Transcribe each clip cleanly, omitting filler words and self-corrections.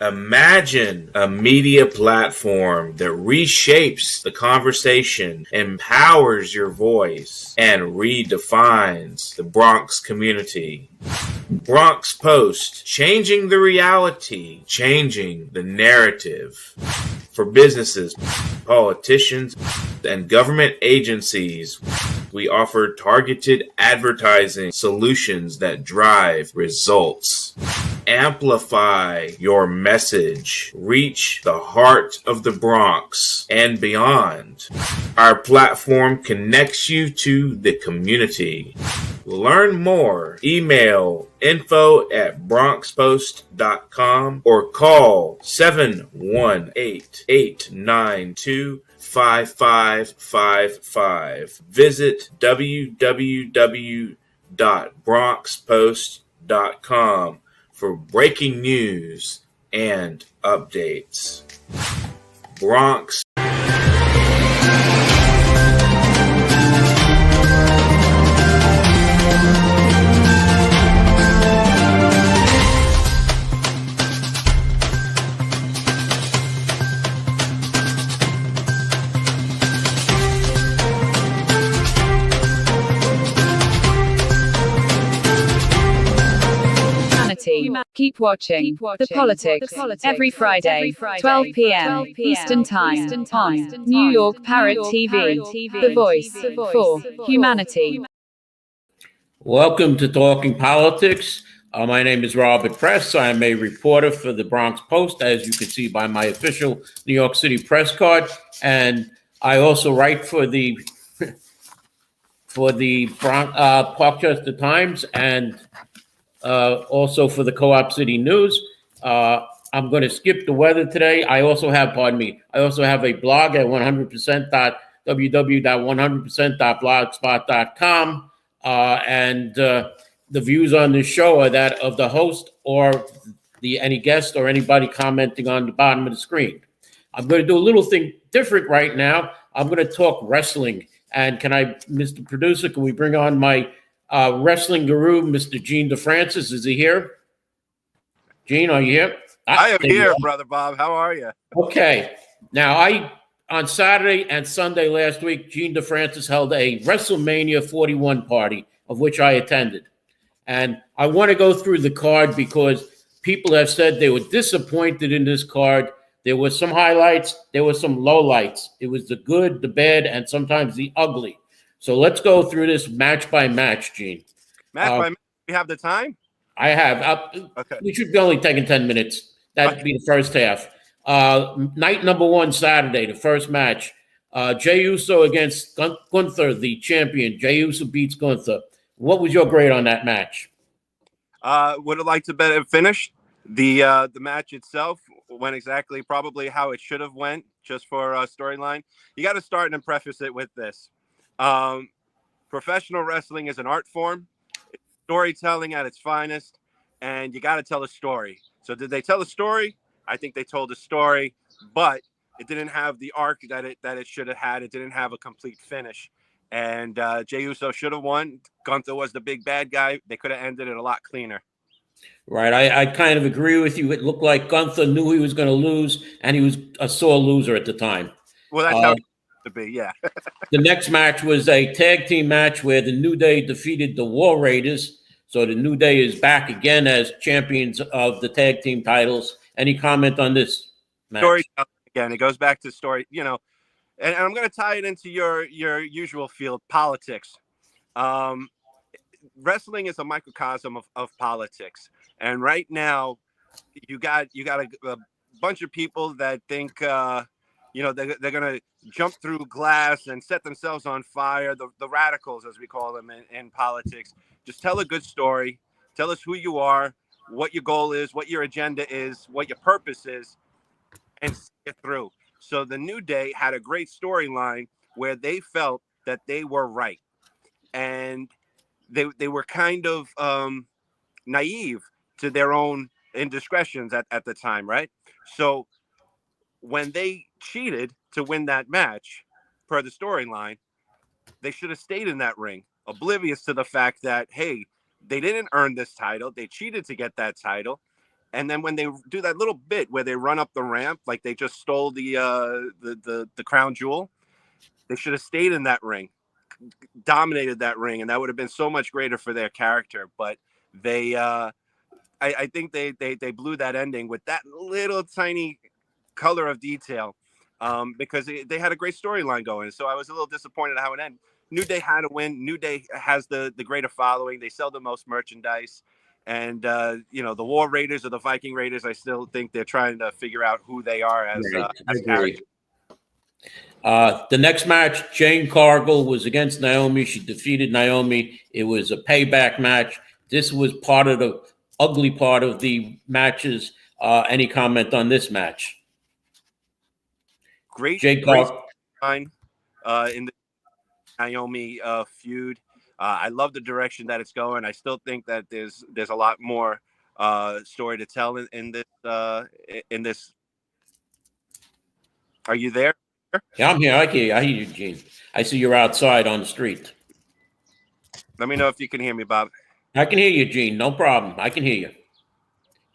Imagine a media platform that reshapes the conversation, empowers your voice, and redefines the Bronx community. Bronx Post, changing the reality, changing the narrative. For businesses, politicians, and government agencies, we offer targeted advertising solutions that drive results. Amplify your message. Reach the heart of the Bronx and beyond. Our platform connects you to the community. Learn more. Email info@bronxpost.com or call 718-892-5555. Visit www.bronxpost.com for breaking news and updates. Bronx. Keep watching The Politics every Friday, 12 p.m. Eastern Time on New York Parrot TV, the voice for humanity. Welcome to Talking Politics. My name is Robert Press. I am a reporter for the Bronx Post, as you can see by my official New York City press card. And I also write for the Parkchester Times and also for the Co-op City News. I'm going to skip the weather today. I also have a blog at 100%.blogspot.com. And the views on this show are that of the host or any guest or anybody commenting on the bottom of the screen. I'm going to do a little thing different right now. I'm going to talk wrestling. And Mr. Producer, can we bring on my wrestling guru, Mr. Gene DeFrancis? Is he here? Gene, are you here? I am here, Brother Bob. How are you? Okay. Now, on Saturday and Sunday last week, Gene DeFrancis held a WrestleMania 41 party, of which I attended. And I want to go through the card because people have said they were disappointed in this card. There were some highlights. There were some lowlights. It was the good, the bad, and sometimes the ugly. So let's go through this match by match, Gene. Match by match. You have the time? I have. Okay. We should be only taking 10 minutes. That'd be the first half. Night number one, Saturday, the first match. Jey Uso against Gunther, the champion. Jey Uso beats Gunther. What was your grade on that match? Would have liked to bet it finished. The match itself went exactly probably how it should have went, just for storyline. You got to start and preface it with this. Professional wrestling is an art form. It's storytelling at its finest, and you got to tell a story. So did they tell a story? I think they told a story, but it didn't have the arc that it should have had. It didn't have a complete finish. And Jey Uso should have won. Gunther was the big bad guy. They could have ended it a lot cleaner. Right. I kind of agree with you. It looked like Gunther knew he was going to lose, and he was a sore loser at the time. Well, that's how it to be, yeah. The next match was a tag team match where the New Day defeated the War Raiders. So the New Day is back again as champions of the tag team titles. Any comment on this match? Story again. It goes back to story, and I'm going to tie it into your usual field, politics. Wrestling is a microcosm of politics, and right now you got a bunch of people that think they're gonna jump through glass and set themselves on fire. The radicals, as we call them in politics. Just tell a good story. Tell us who you are, what your goal is, what your agenda is, what your purpose is, and see it through. So the New Day had a great storyline where they felt that they were right, and they were kind of naive to their own indiscretions at the time, right? So when they cheated to win that match, per the storyline, they should have stayed in that ring, oblivious to the fact that, hey, they didn't earn this title. They cheated to get that title. And then when they do that little bit where they run up the ramp, like they just stole the crown jewel, they should have stayed in that ring, dominated that ring, and that would have been so much greater for their character. But they, I think they blew that ending with that little tiny color of detail, because they had a great storyline going. So I was a little disappointed how it ended. New Day had to win. New Day has the greater following. They sell the most merchandise. And, the War Raiders or the Viking Raiders, I still think they're trying to figure out who they are as characters. The next match, Jane Cargill was against Naomi. She defeated Naomi. It was a payback match. This was part of the ugly part of the matches. Any comment on this match? Great line in the Naomi feud. I love the direction that it's going. I still think that there's a lot more story to tell in this. Are you there? Yeah, I'm here. I hear you, Gene. I see you're outside on the street. Let me know if you can hear me, Bob. I can hear you, Gene. No problem. I can hear you.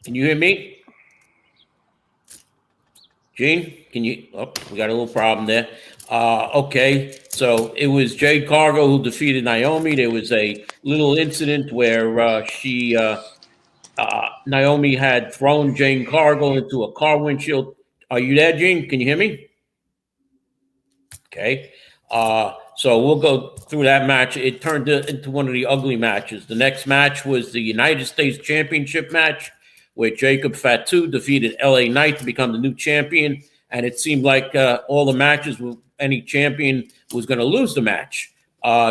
Can you hear me? Gene, can you? Oh, we got a little problem there. Okay, so it was Jade Cargill who defeated Naomi. There was a little incident where Naomi had thrown Jane Cargill into a car windshield. Are you there, Gene? Can you hear me? Okay. So we'll go through that match. It turned into one of the ugly matches. The next match was the United States Championship match, where Jacob Fatu defeated LA Knight to become the new champion. And it seemed like all the matches, any champion was going to lose the match.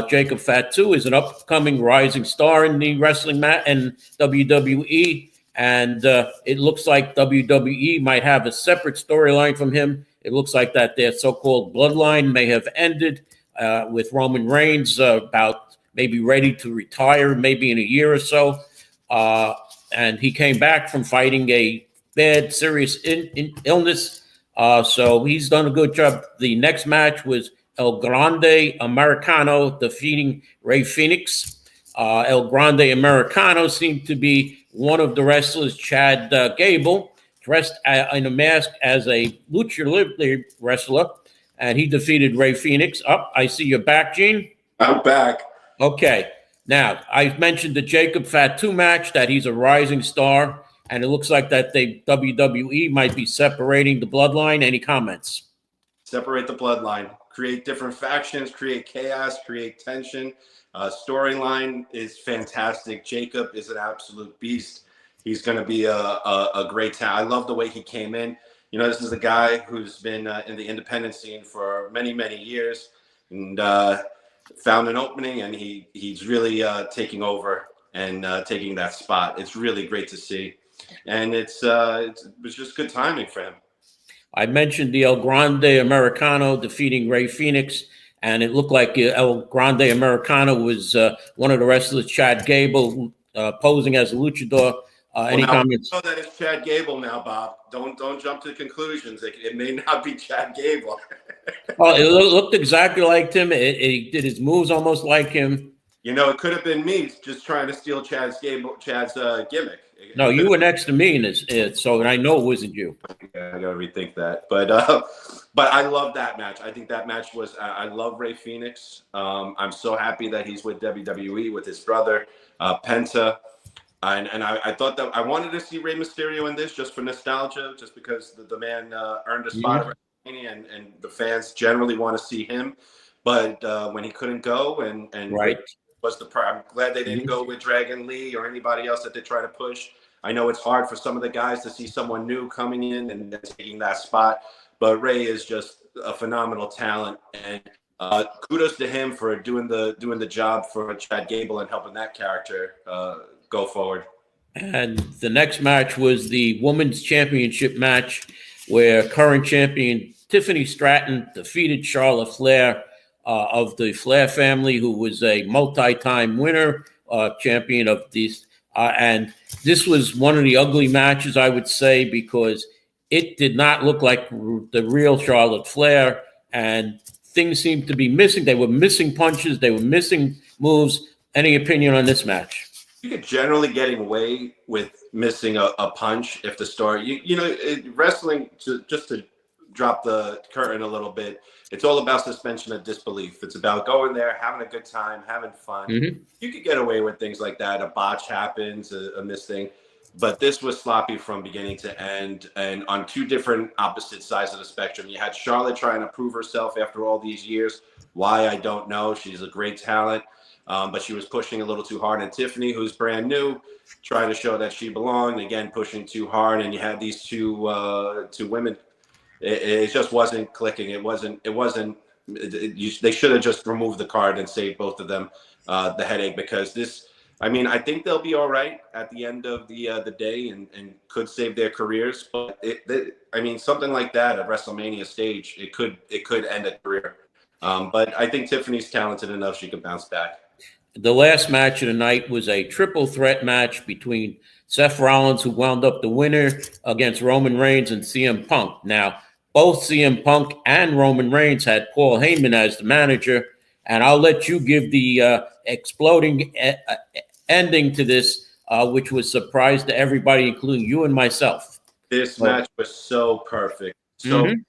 Jacob Fatu is an upcoming rising star in the wrestling match and WWE. And it looks like WWE might have a separate storyline from him. It looks like that their so-called bloodline may have ended with Roman Reigns about maybe ready to retire, maybe in a year or so. And he came back from fighting a bad, serious illness. So he's done a good job. The next match was El Grande Americano defeating Rey Fenix. El Grande Americano seemed to be one of the wrestlers, Chad Gable, dressed in a mask as a lucha libre wrestler, and he defeated Rey Fenix. I see you're back, Gene. I'm back. Okay. Now, I mentioned the Jacob Fatu match, that he's a rising star, and it looks like that the WWE might be separating the bloodline. Any comments? Separate the bloodline. Create different factions, create chaos, create tension. Storyline is fantastic. Jacob is an absolute beast. He's going to be a great talent. I love the way he came in. This is a guy who's been in the independent scene for many, many years, and found an opening, and he's really taking over and taking that spot. It's really great to see, and it was just good timing for him. I mentioned the El Grande Americano defeating Rey Fenix, and it looked like El Grande Americano was one of the wrestlers, Chad Gable, posing as a luchador. Any comments? I know that it's Chad Gable now, Bob. Don't jump to conclusions. It may not be Chad Gable. Oh, it looked exactly like him. He did his moves almost like him. It could have been me just trying to steal Chad's gimmick. No, you were next to me, so I know it wasn't you. Yeah, I gotta rethink that. But I love that match. I think that match was. I love Rey Fenix. I'm so happy that he's with WWE with his brother Penta. And I thought that I wanted to see Rey Mysterio in this just for nostalgia, just because the man earned a spot at WrestleMania, and the fans generally want to see him. But when he couldn't go, and right. I'm glad they didn't go with Dragon Lee or anybody else that they try to push. I know it's hard for some of the guys to see someone new coming in and taking that spot, but Rey is just a phenomenal talent, and kudos to him for doing the job for Chad Gable and helping that character go forward. And the next match was the Women's Championship match, where current champion Tiffany Stratton defeated Charlotte Flair of the Flair family, who was a multi-time winner, champion of these. And this was one of the ugly matches, I would say, because it did not look like the real Charlotte Flair, and things seemed to be missing. They were missing punches. They were missing moves. Any opinion on this match? You could generally getting away with missing a punch if the story, wrestling, just to drop the curtain a little bit, it's all about suspension of disbelief. It's about going there, having a good time, having fun. Mm-hmm. You could get away with things like that. A botch happens, a missed thing. But this was sloppy from beginning to end, and on two different opposite sides of the spectrum. You had Charlotte trying to prove herself after all these years. Why, I don't know. She's a great talent, but she was pushing a little too hard. And Tiffany, who's brand new, trying to show that she belonged, again, pushing too hard. And you had these two women. It just wasn't clicking. They should have just removed the card and saved both of them the headache, because this, I think they'll be all right at the end of the day and could save their careers. But something like that at WrestleMania stage, it could end a career. But I think Tiffany's talented enough; she could bounce back. The last match of the night was a triple threat match between Seth Rollins, who wound up the winner, against Roman Reigns and CM Punk. Now, both CM Punk and Roman Reigns had Paul Heyman as the manager, and I'll let you give the exploding ending to this, which was surprise to everybody, including you and myself. This match was so perfect. And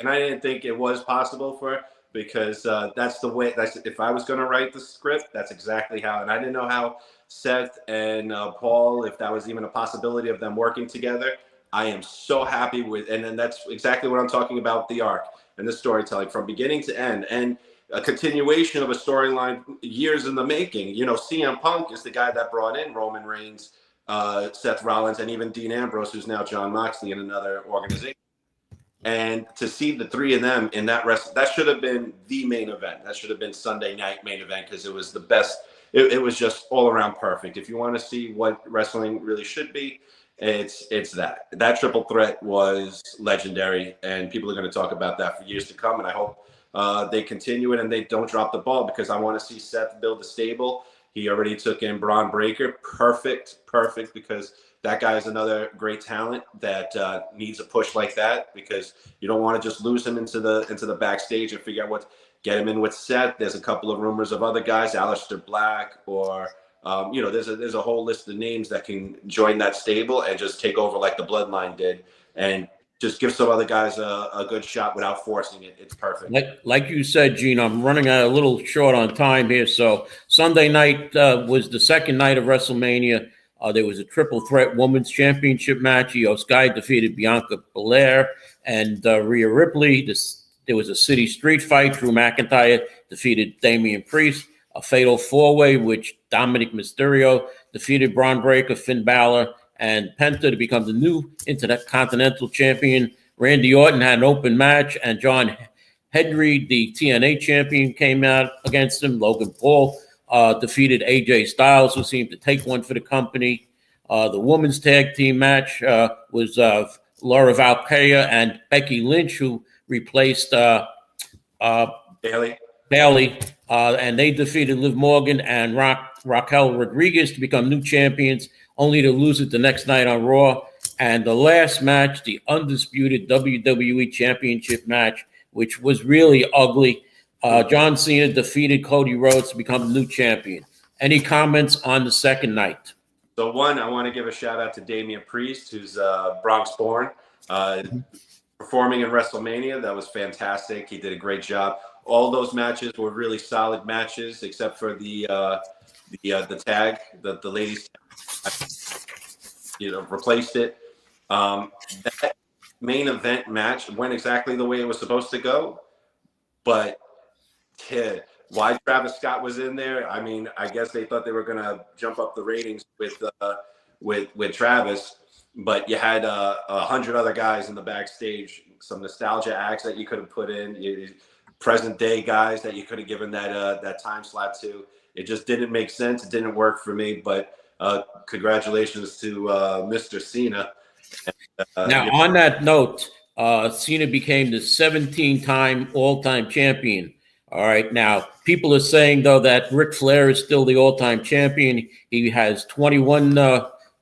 I didn't think it was possible for her, because that's the way. If I was going to write the script, that's exactly how. And I didn't know how Seth and Paul, if that was even a possibility of them working together. I am so happy with, and then that's exactly what I'm talking about, the arc and the storytelling from beginning to end, and a continuation of a storyline years in the making. CM Punk is the guy that brought in Roman Reigns, Seth Rollins, and even Dean Ambrose, who's now Jon Moxley in another organization. And to see the three of them in that that should have been the main event. That should have been Sunday night main event, because it was the best. It was just all around perfect. If you want to see what wrestling really should be, it's that triple threat was legendary, and people are going to talk about that for years to come. And I hope they continue it and they don't drop the ball, because I want to see Seth build a stable. He already took in Braun Breaker. Perfect, because that guy is another great talent that needs a push like that, because you don't want to just lose him into the backstage and figure out get him in with Seth. There's a couple of rumors of other guys, Aleister Black, or there's a whole list of names that can join that stable and just take over like the Bloodline did, and just give some other guys a good shot without forcing it. It's perfect. Like you said, Gene, I'm running a little short on time here. So Sunday night was the second night of WrestleMania. There was a triple threat women's championship match. Io Sky defeated Bianca Belair and Rhea Ripley. There was a city street fight. Drew McIntyre defeated Damian Priest. A fatal four-way, which Dominic Mysterio defeated Braun Breaker, Finn Balor, and Penta to become the new Intercontinental Champion. Randy Orton had an open match, and John Henry, the TNA champion, came out against him. Logan Paul defeated AJ Styles, who seemed to take one for the company. The women's tag team match was Laura Valkyria and Becky Lynch, who replaced Bailey. And they defeated Liv Morgan and Raquel Rodriguez to become new champions, only to lose it the next night on Raw. And the last match, the undisputed WWE Championship match, which was really ugly. John Cena defeated Cody Rhodes to become the new champion. Any comments on the second night? So one, I want to give a shout out to Damian Priest, who's Bronx born, performing in WrestleMania. That was fantastic. He did a great job. All those matches were really solid matches, except for the tag, the ladies, replaced it. That main event match went exactly the way it was supposed to go, but why Travis Scott was in there? I guess they thought they were gonna jump up the ratings with Travis, but you had 100 other guys in the backstage, some nostalgia acts that you could have put in, present day guys that you could have given that time slot to. It just didn't make sense. It didn't work for me, but congratulations to Mr. Cena. Now, on that note, Cena became the 17-time all-time champion. All right. Now, people are saying, though, that Ric Flair is still the all-time champion. He has 21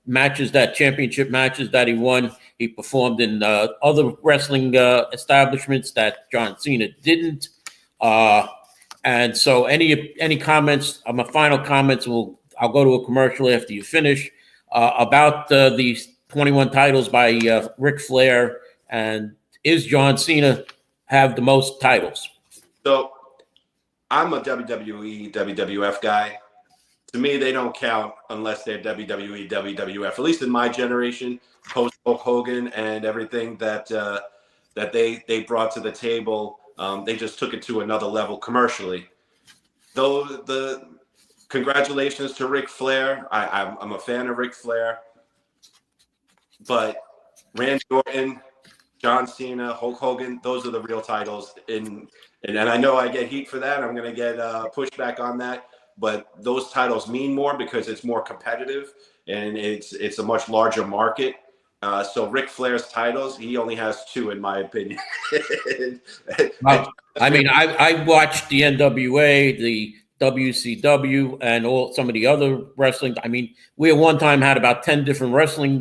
matches, championship matches that he won. He performed in other wrestling establishments that John Cena didn't. And so any comments, my final comments, I'll go to a commercial after you finish. about these 21 titles by Ric Flair, and is John Cena have the most titles? So I'm a WWE, WWF guy. To me, they don't count unless they're WWE, WWF. At least in my generation, post Hulk Hogan and everything that they brought to the table, they just took it to another level commercially. Though the congratulations to Ric Flair. I'm a fan of Ric Flair, but Randy Orton, John Cena, Hulk Hogan, those are the real titles. And I know I get heat for that. I'm going to get pushback on that. But those titles mean more because it's more competitive and it's a much larger market. So Ric Flair's titles, he only has 2, in my opinion. I mean, I watched the NWA, the WCW, and some of the other wrestling. I mean, we at one time had about 10 different wrestling,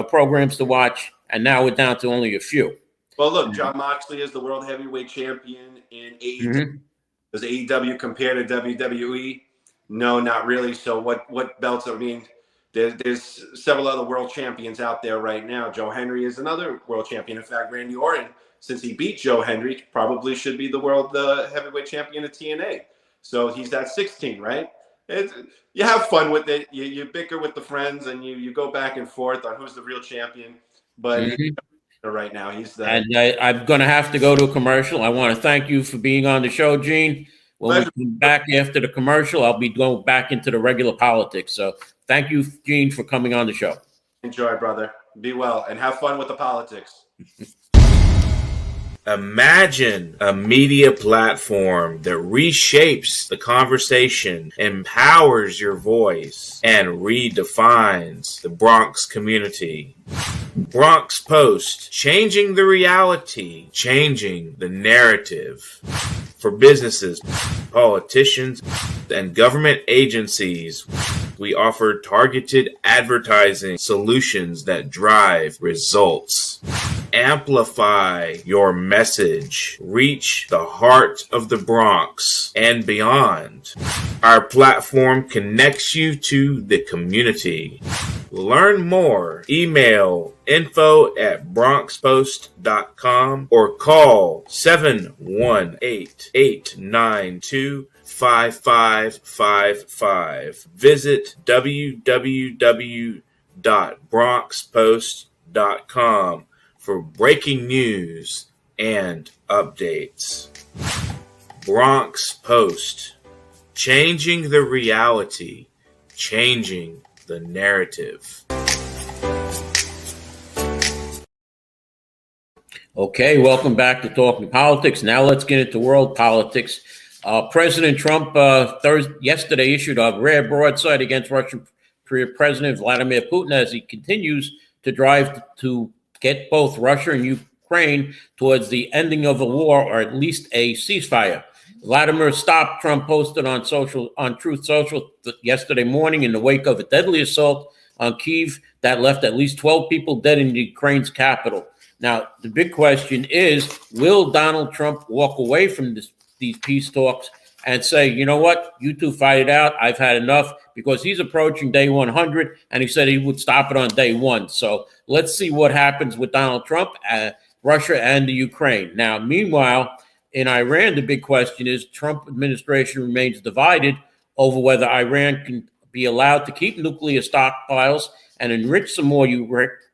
programs to watch, and now we're down to only a few. Well, look, Jon Moxley is the world heavyweight champion in AEW. Mm-hmm. Does AEW compare to WWE? No, not really. So what belts? I mean, there's several other world champions out there right now. Joe Henry is another world champion. In fact, Randy Orton, since he beat Joe Henry, probably should be the world heavyweight champion of TNA. So he's at 16, right? You have fun with it. You bicker with the friends, and you go back and forth on who's the real champion. But right now, he's the. And I'm going to have to go to a commercial. I want to thank you for being on the show, Gene. When we come back after the commercial, I'll be going back into the regular politics. So thank you, Gene, for coming on the show. Enjoy, brother. Be well and have fun with the politics. Imagine a media platform that reshapes the conversation, empowers your voice, and redefines the Bronx community. Bronx Post, changing the reality, changing the narrative. For businesses, politicians, and government agencies, we offer targeted advertising solutions that drive results. Amplify your message. Reach the heart of the Bronx and beyond. Our platform connects you to the community. Learn more. Email info@bronxpost.com or call 718-892-5555. Visit www.bronxpost.com for breaking news and updates. Bronx Post, changing the reality, changing the narrative. Okay, welcome back to Talking Politics. Now let's get into world politics. President Trump yesterday issued a rare broadside against Russian President Vladimir Putin as he continues to drive to get both Russia and Ukraine towards the ending of the war, or at least a ceasefire. Vladimir stopped, Trump posted on Truth Social yesterday morning in the wake of a deadly assault on Kyiv that left at least 12 people dead in Ukraine's capital. Now, the big question is, will Donald Trump walk away from these peace talks and say, you know what, you two fight it out, I've had enough, because he's approaching day 100, and he said he would stop it on day 1. So let's see what happens with Donald Trump, Russia, and the Ukraine. Now, meanwhile, in Iran, the big question is Trump administration remains divided over whether Iran can be allowed to keep nuclear stockpiles and enrich some more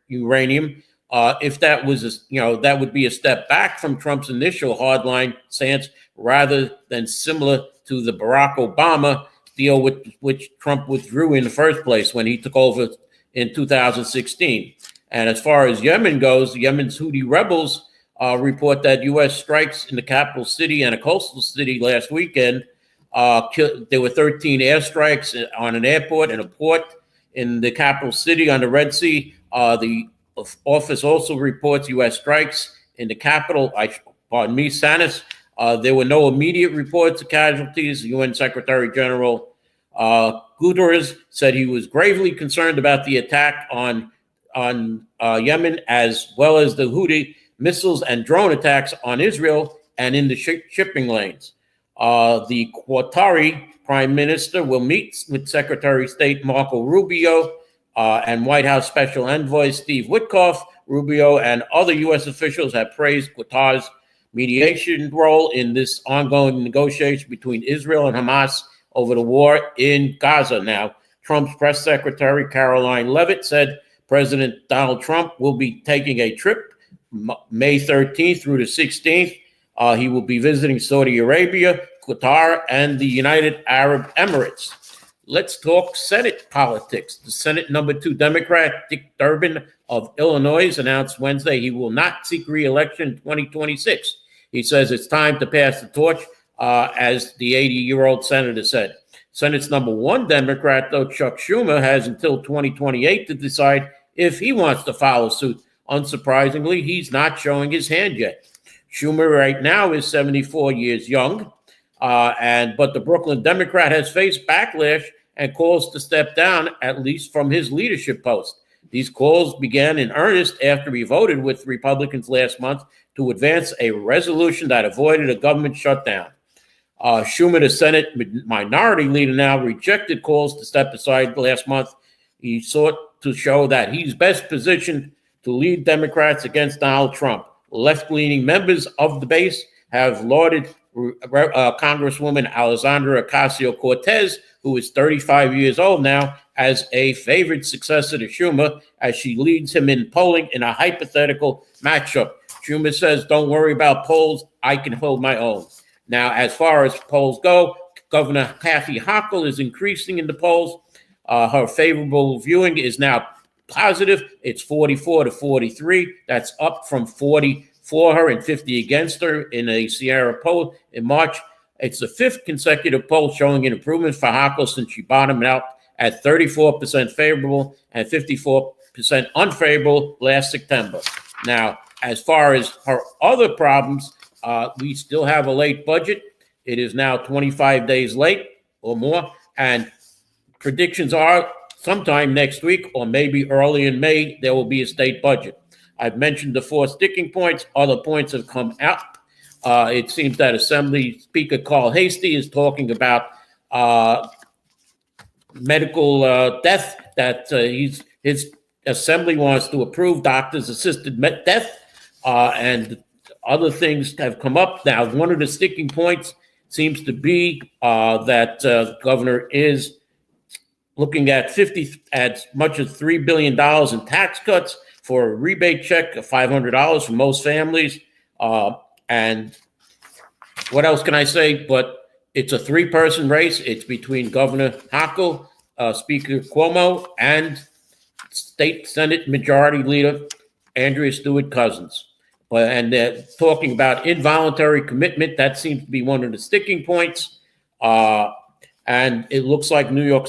uranium. If that was, that would be a step back from Trump's initial hardline stance, rather than similar to the Barack Obama deal with which Trump withdrew in the first place when he took over in 2016. And as far as Yemen goes, Yemen's Houthi rebels report that U.S. strikes in the capital city and a coastal city last weekend. There were 13 airstrikes on an airport and a port in the capital city on the Red Sea. The office also reports U.S. strikes in the capital, Sanis. There were no immediate reports of casualties. UN Secretary General Guterres said he was gravely concerned about the attack on Yemen, as well as the Houthi missiles and drone attacks on Israel and in the shipping lanes. The Qatari Prime Minister will meet with Secretary of State Marco Rubio and White House Special Envoy Steve Witkoff. Rubio and other U.S. officials have praised Qatar's mediation role in this ongoing negotiation between Israel and Hamas over the war in Gaza. Now, Trump's press secretary, Caroline Leavitt, said President Donald Trump will be taking a trip May 13th through the 16th. He will be visiting Saudi Arabia, Qatar, and the United Arab Emirates. Let's talk Senate politics. The Senate number 2 Democrat, Dick Durbin of Illinois, announced Wednesday he will not seek re-election in 2026. He says it's time to pass the torch, as the 80-year-old senator said. Senate's number 1 Democrat, though, Chuck Schumer, has until 2028 to decide if he wants to follow suit. Unsurprisingly, he's not showing his hand yet. Schumer right now is 74 years young, but the Brooklyn Democrat has faced backlash and calls to step down, at least from his leadership post. These calls began in earnest after he voted with Republicans last month to advance a resolution that avoided a government shutdown. Schumer, the Senate minority leader, now rejected calls to step aside last month. He sought to show that he's best positioned to lead Democrats against Donald Trump. Left-leaning members of the base have lauded Congresswoman Alexandria Ocasio-Cortez, who is 35 years old now, as a favored successor to Schumer as she leads him in polling in a hypothetical matchup. Schumer says, "Don't worry about polls. I can hold my own." Now, as far as polls go, Governor Kathy Hochul is increasing in the polls. Her favorable viewing is now positive. It's 44 to 43. That's up from 40 for her and 50 against her in a Sierra poll in March. It's the 5th consecutive poll showing an improvement for Hochul since she bottomed out at 34% favorable and 54% unfavorable last September. Now, as far as her other problems, we still have a late budget. It is now 25 days late or more, and predictions are sometime next week or maybe early in May, there will be a state budget. I've mentioned the 4 sticking points. Other points have come out. It seems that Assembly Speaker Carl Hastie is talking about medical death, that his Assembly wants to approve doctors' assisted death, and other things have come up. Now, one of the sticking points seems to be that the governor is looking at as much as $3 billion in tax cuts for a rebate check of $500 for most families. And what else can I say? But it's a 3-person race. It's between Governor Hochul, Speaker Cuomo, and State Senate Majority Leader Andrea Stewart Cousins. And they're talking about involuntary commitment. That seems to be one of the sticking points. And it looks like New York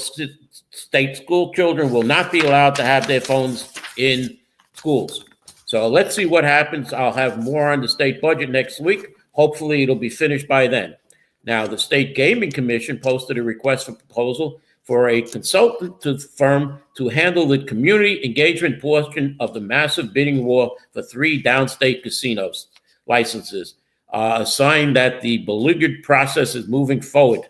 State school children will not be allowed to have their phones in schools. So let's see what happens. I'll have more on the state budget next week. Hopefully it'll be finished by then. Now, the State Gaming Commission posted a request for proposal for a consultant firm to handle the community engagement portion of the massive bidding war for 3 downstate casinos licenses, a sign that the beleaguered process is moving forward.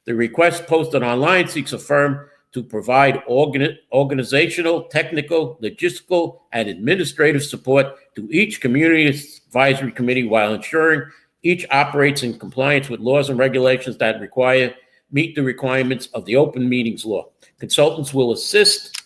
The request posted online seeks a firm to provide organizational, technical, logistical, and administrative support to each community advisory committee while ensuring each operates in compliance with laws and regulations that meet the requirements of the open meetings law. Consultants will assist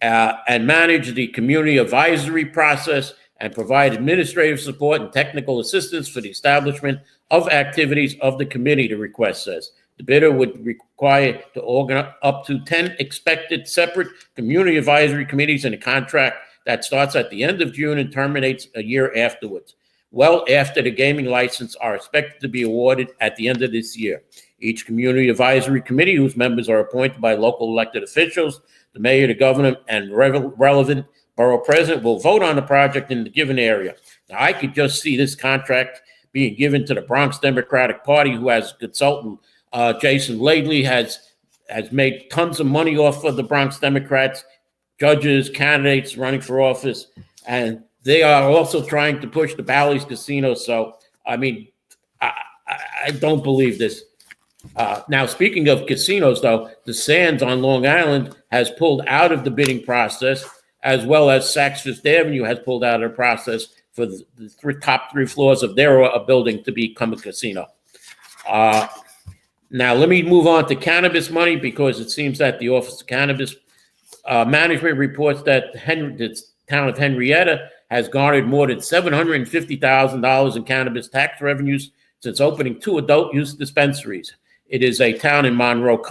and manage the community advisory process and provide administrative support and technical assistance for the establishment of activities of the committee, the request says. The bidder would require to organize up to 10 expected separate community advisory committees in a contract that starts at the end of June and terminates a year afterwards. Well, after the gaming license are expected to be awarded at the end of this year. Each community advisory committee, whose members are appointed by local elected officials, the mayor, the governor, and relevant borough president, will vote on the project in the given area. Now, I could just see this contract being given to the Bronx Democratic Party, who has a consultant. Jason Lately has made tons of money off of the Bronx Democrats, judges, candidates running for office, and they are also trying to push the Bally's Casino. So, I mean, I don't believe this. Now, speaking of casinos, though, the Sands on Long Island has pulled out of the bidding process, as well as Saks Fifth Avenue has pulled out of the process for the top three floors of their building to become a casino. Now, let me move on to cannabis money, because it seems that the Office of Cannabis Management reports that the town of Henrietta has garnered more than $750,000 in cannabis tax revenues since opening 2 adult use dispensaries. It is a town in Monroe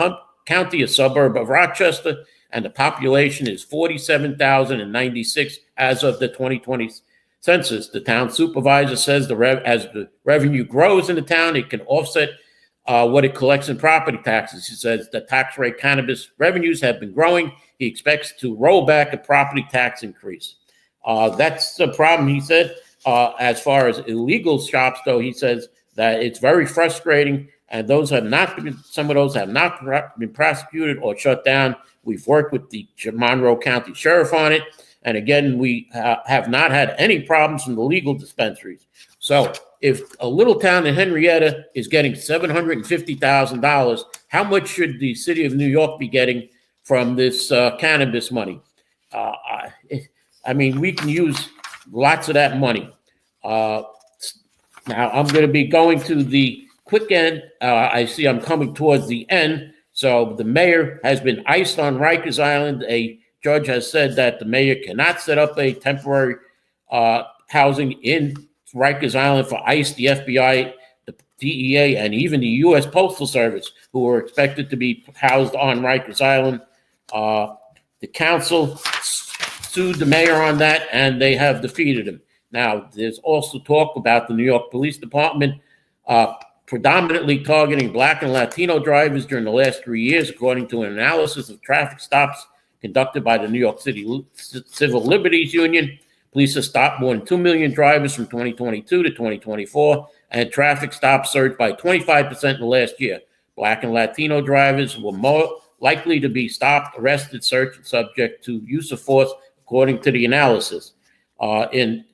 County, a suburb of Rochester, and the population is 47,096 as of the 2020 census. The town supervisor says as the revenue grows in the town, it can offset what it collects in property taxes. He says the tax rate cannabis revenues have been growing. He expects to roll back a property tax increase. That's the problem, he said. As far as illegal shops, though, he says that it's very frustrating, and some of those have not been prosecuted or shut down. We've worked with the Monroe County Sheriff on it, and again, we have not had any problems from the legal dispensaries. So if a little town in Henrietta is getting $750,000, how much should the city of New York be getting from this cannabis money? I mean, we can use lots of that money. Now, I'm going to be going to the quick end. I see I'm coming towards the end. So the mayor has been iced on Rikers Island. A judge has said that the mayor cannot set up a temporary housing in Rikers Island for ICE, the FBI, the DEA, and even the U.S. Postal Service, who are expected to be housed on Rikers Island. The council sued the mayor on that, and they have defeated him. Now, there's also talk about the New York Police Department predominantly targeting Black and Latino drivers during the last 3 years, according to an analysis of traffic stops conducted by the New York City Civil Liberties Union. Police have stopped more than 2 million drivers from 2022 to 2024, and traffic stops surged by 25% in the last year. Black and Latino drivers were more likely to be stopped, arrested, searched, and subject to use of force, according to the analysis. In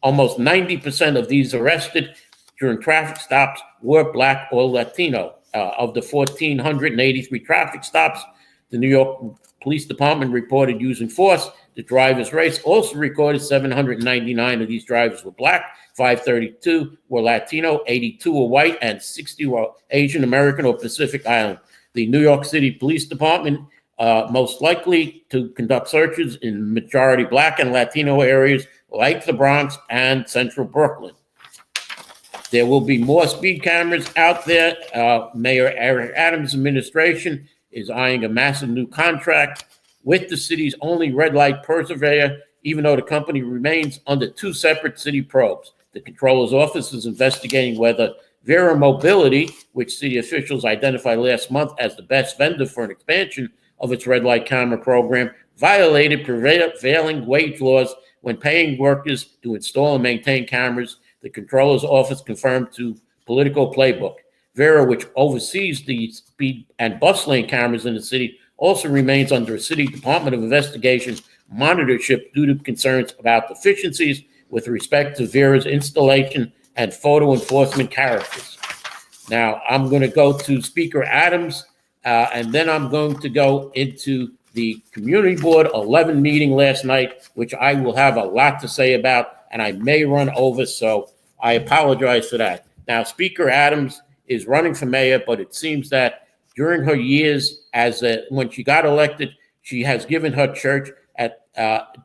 almost 90% of these arrested during traffic stops were Black or Latino. Of the 1,483 traffic stops, the New York Police Department reported using force. The driver's race also recorded 799 of these drivers were Black, 532 were Latino, 82 were white, and 60 were Asian American or Pacific Island. The New York City Police Department most likely to conduct searches in majority Black and Latino areas like the Bronx and central Brooklyn. There will be more speed cameras out there. Mayor Eric Adams' administration is eyeing a massive new contract with the city's only red light purveyor, even though the company remains under 2 separate city probes. The controller's office is investigating whether Vera Mobility, which city officials identified last month as the best vendor for an expansion of its red light camera program, violated prevailing wage laws when paying workers to install and maintain cameras. The controller's office confirmed to Political Playbook. Vera, which oversees the speed and bus lane cameras in the city, also remains under a city Department of Investigation monitorship due to concerns about deficiencies with respect to Vera's installation and photo enforcement characters. Now, I'm going to go to Speaker Adams, and then I'm going to go into the Community Board 11 meeting last night, which I will have a lot to say about, and I may run over, so I apologize for that. Now, Speaker Adams is running for mayor, but it seems that during her years when she got elected, she has given her church at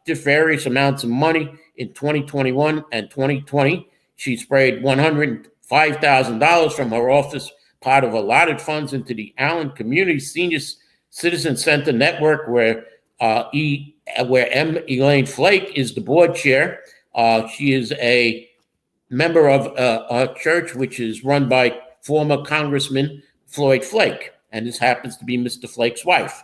various amounts of money. In 2021 and 2020, she sprayed $105,000 from her office pot of allotted funds into the Allen Community Senior Citizen Center Network, where M. Elaine Flake is the board chair. She is a member of a church which is run by former Congressman Floyd Flake, and this happens to be Mr. Flake's wife.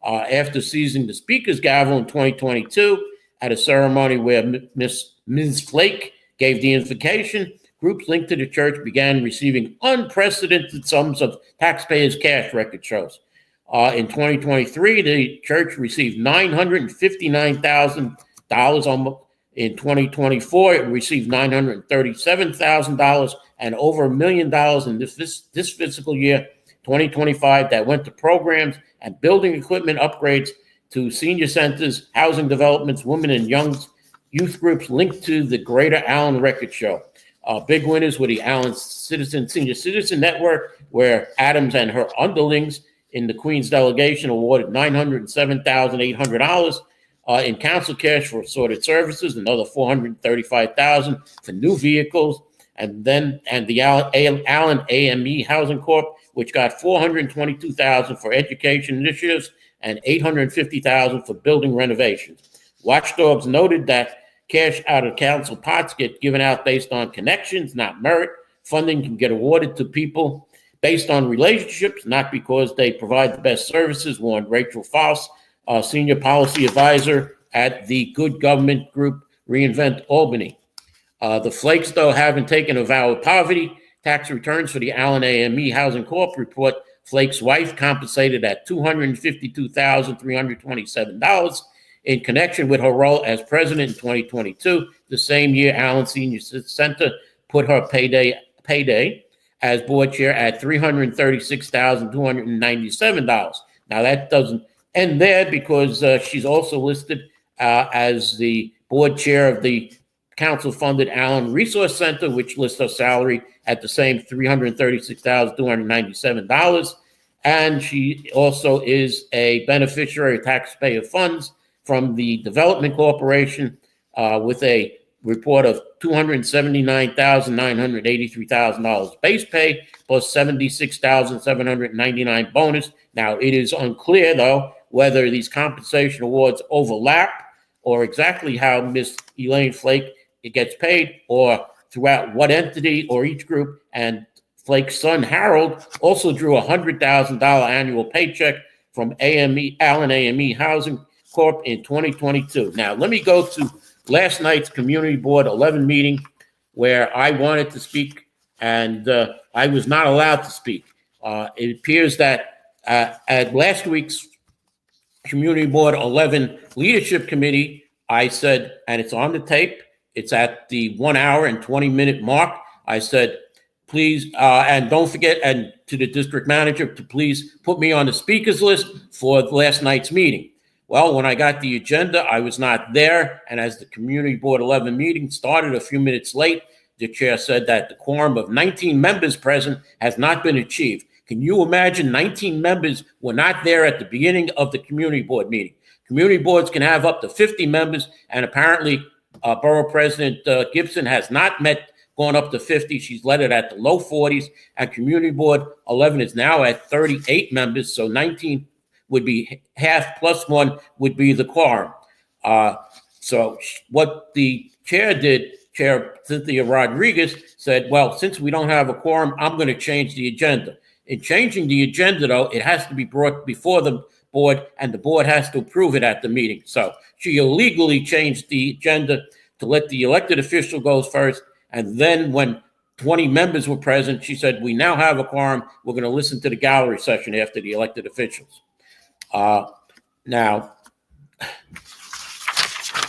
After seizing the Speaker's gavel in 2022 at a ceremony where Ms. Flake gave the invocation, groups linked to the church began receiving unprecedented sums of taxpayers' cash, record shows. In 2023, the church received $959,000. In 2024, it received $937,000 and over $1 million in this fiscal year, 2025 that went to programs and building equipment upgrades to senior centers, housing developments, women and young youth groups linked to the Greater Allen Record Show. Big winners were the Allen Senior Citizen Network, where Adams and her underlings in the Queens delegation awarded $907,800 in council cash for assorted services, another $435,000 for new vehicles, and the Allen AME Housing Corp, which got $422,000 for education initiatives and $850,000 for building renovations. Watchdogs noted that cash out of council pots get given out based on connections, not merit. Funding can get awarded to people based on relationships, not because they provide the best services, warned Rachel Foss, senior policy advisor at the Good Government Group Reinvent Albany. The Flakes, though, haven't taken a vow of poverty. Tax returns for the Allen AME Housing Corp report Flake's wife compensated at $252,327 in connection with her role as president in 2022. The same year, Allen Senior Center put her payday as board chair at $336,297. Now, that doesn't end there because she's also listed as the board chair of the council-funded Allen Resource Center, which lists her salary at the same $336,297. And she also is a beneficiary of taxpayer funds from the Development Corporation with a report of $279,983,000 base pay plus $76,799 bonus. Now, it is unclear, though, whether these compensation awards overlap or exactly how Miss Elaine Flake gets paid or throughout what entity or each group. And Flake's son, Harold, also drew a $100,000 annual paycheck from Allen AME Housing Corp in 2022. Now, let me go to last night's Community Board 11 meeting where I wanted to speak and I was not allowed to speak. It appears that at last week's Community Board 11 Leadership Committee, I said, and it's on the tape, it's at the 1 hour and 20-minute mark, I said, please, and don't forget, and to the district manager, to please put me on the speakers list for last night's meeting. Well, when I got the agenda, I was not there, and as the Community Board 11 meeting started a few minutes late, the chair said that the quorum of 19 members present has not been achieved. Can you imagine 19 members were not there at the beginning of the Community Board meeting? Community boards can have up to 50 members, and apparently Borough President Gibson has not gone up to 50. She's led it at the low 40s, and Community Board 11 is now at 38 members, so 19 would be half plus one would be the quorum. So what the chair did, Chair Cynthia Rodriguez, said, well, since we don't have a quorum, I'm going to change the agenda. In changing the agenda, though, it has to be brought before the board, and the board has to approve it at the meeting. So she illegally changed the agenda to let the elected official go first, and then when 20 members were present, she said, we now have a quorum. We're going to listen to the gallery session after the elected officials. Now, let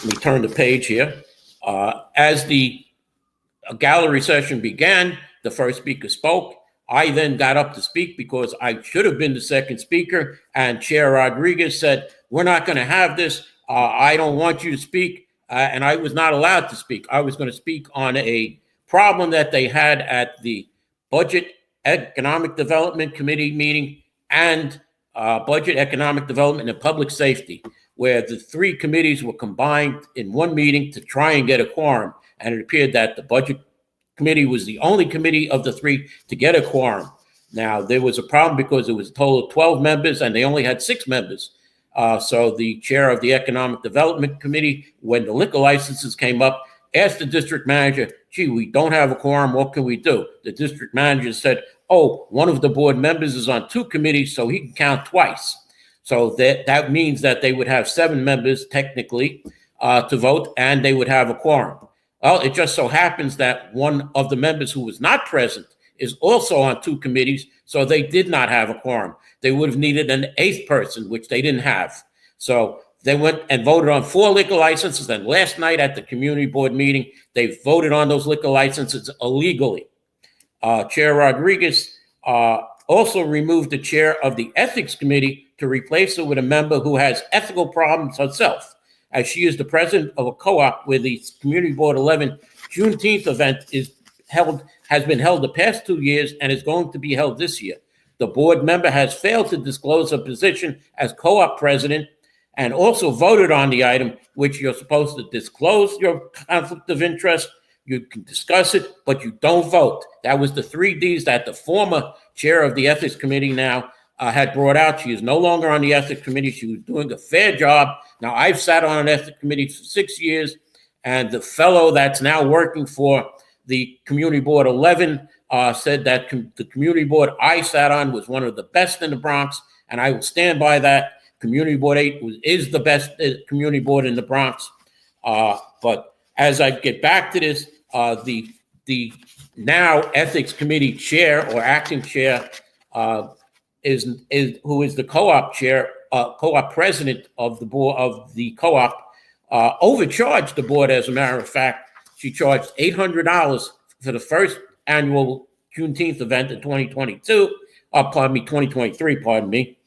me turn the page here. As the gallery session began, the first speaker spoke. I then got up to speak because I should have been the second speaker, and Chair Rodriguez said, we're not going to have this. I don't want you to speak, and I was not allowed to speak. I was going to speak on a problem that they had at the Budget Economic Development Committee meeting and Budget Economic Development and Public Safety, where the three committees were combined in one meeting to try and get a quorum, and it appeared that the Budget Committee was the only committee of the three to get a quorum. Now, there was a problem because it was a total of 12 members and they only had 6 members. So the chair of the Economic Development Committee, when the liquor licenses came up, asked the district manager, gee, we don't have a quorum, what can we do? The district manager said, oh, one of the board members is on 2 committees, so he can count twice. So that means that they would have 7 members technically to vote, and they would have a quorum. Well, it just so happens that one of the members who was not present is also on 2 committees, so they did not have a quorum. They would have needed an 8th person, which they didn't have. So they went and voted on 4 liquor licenses, and last night at the community board meeting, they voted on those liquor licenses illegally. Chair Rodriguez also removed the chair of the Ethics Committee to replace her with a member who has ethical problems herself, as she is the president of a co-op where the Community Board 11 Juneteenth event has been held the past 2 years and is going to be held this year. The board member has failed to disclose her position as co-op president and also voted on the item, which you're supposed to disclose your conflict of interest. You can discuss it, but you don't vote. That was the 3 Ds that the former chair of the Ethics Committee now had brought out. She is no longer on the Ethics Committee. She was doing a fair job. Now, I've sat on an Ethics Committee for 6 years, and the fellow that's now working for the Community Board 11 said that the Community Board I sat on was one of the best in the Bronx, and I will stand by that. Community Board 8 is the best community board in the Bronx. But as I get back to this, the now Ethics Committee chair or acting chair is who is the co-op chair, co-op president of the board of the co-op, overcharged the board. As a matter of fact, she charged $800 for the first annual Juneteenth event in 2022. 2023. Pardon me.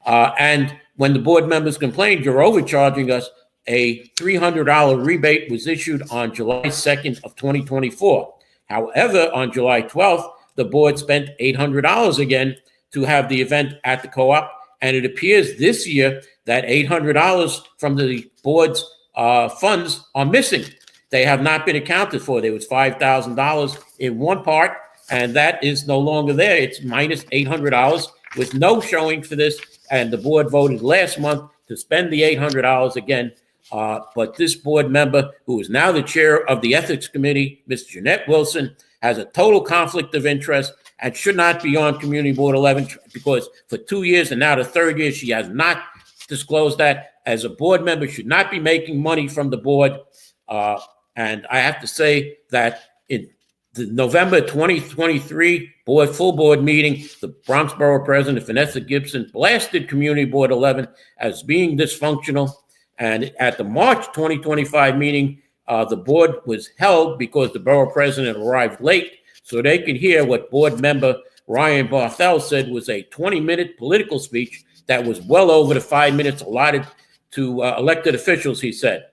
And when the board members complained, you're overcharging us, a $300 rebate was issued on July 2nd of 2024. However, on July 12th, the board spent $800 again to have the event at the co-op. And it appears this year that $800 from the board's funds are missing. They have not been accounted for. There was $5,000 in one part, and that is no longer there. It's minus $800 with no showing for this. And the board voted last month to spend the $800 again. But this board member, who is now the chair of the Ethics Committee, Ms. Jeanette Wilson, has a total conflict of interest and should not be on Community Board 11 because for 2 years and now the third year, she has not disclosed that. As a board member, should not be making money from the board. And I have to say that in the November 2023 full board meeting, the Bronx Borough President, Vanessa Gibson, blasted Community Board 11 as being dysfunctional. And at the March 2025 meeting, the board was held because the borough president arrived late, so they could hear what board member Ryan Barthel said was a 20-minute political speech that was well over the 5 minutes allotted to elected officials, he said.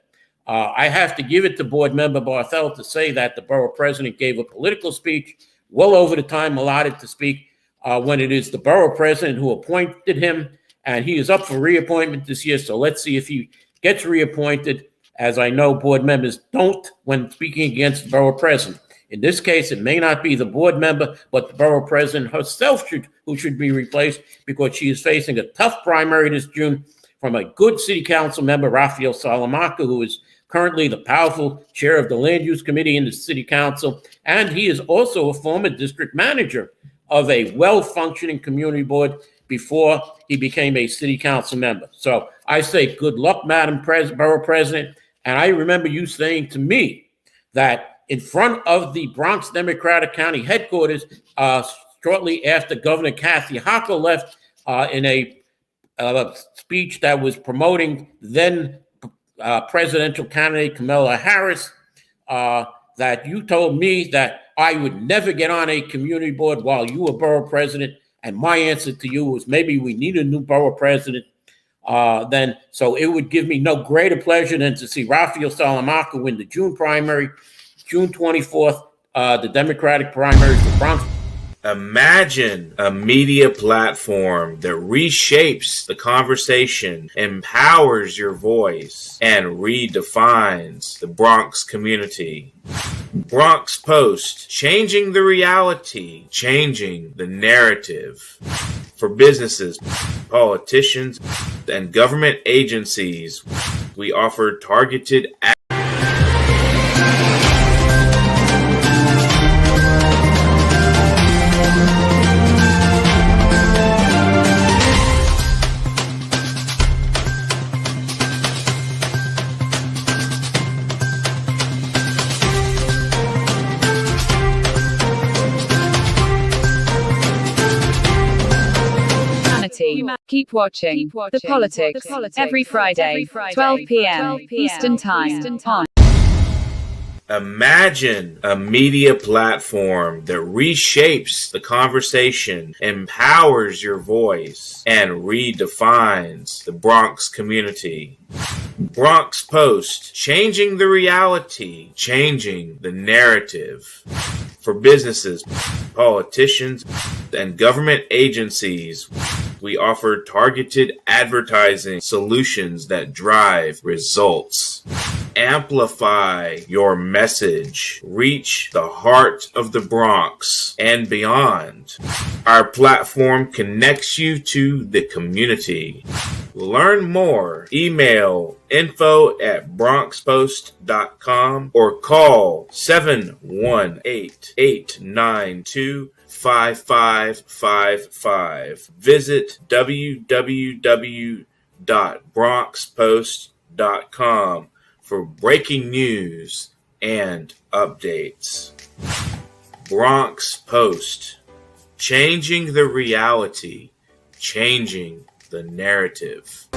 I have to give it to board member Barthel to say that the borough president gave a political speech well over the time allotted to speak when it is the borough president who appointed him, and he is up for reappointment this year. So let's see if he gets reappointed, as I know board members don't when speaking against the borough president. In this case, it may not be the board member, but the borough president herself who should be replaced because she is facing a tough primary this June from a good city council member, Raphael Salamanca, who is currently the powerful chair of the Land Use Committee in the City Council, and he is also a former district manager of a well-functioning community board before he became a City Council member. So I say good luck, Madam Borough President, and I remember you saying to me that in front of the Bronx Democratic County headquarters, shortly after Governor Kathy Hochul left in a speech that was promoting then presidential candidate Kamala Harris, that you told me that I would never get on a community board while you were borough president. And my answer to you was maybe we need a new borough president then. So it would give me no greater pleasure than to see Raphael Salamanca win the June primary, June 24th, the Democratic primary for Bronx. Imagine a media platform that reshapes the conversation, empowers your voice, and redefines the Bronx community. Bronx Post, changing the reality, changing the narrative. For businesses, politicians, and government agencies, we offer targeted Keep watching The Politics every Friday, 12 p.m. Eastern Time on Imagine a media platform that reshapes the conversation, empowers your voice, and redefines the Bronx community. Bronx Post, changing the reality, changing the narrative. For businesses, politicians, and government agencies, we offer targeted advertising solutions that drive results. Amplify your message. Reach the heart of the Bronx and beyond. Our platform connects you to the community. Learn more. Email info@bronxpost.com or call 718-892-5555. Visit www.bronxpost.com for breaking news and updates. Bronx Post, changing the reality, changing the narrative.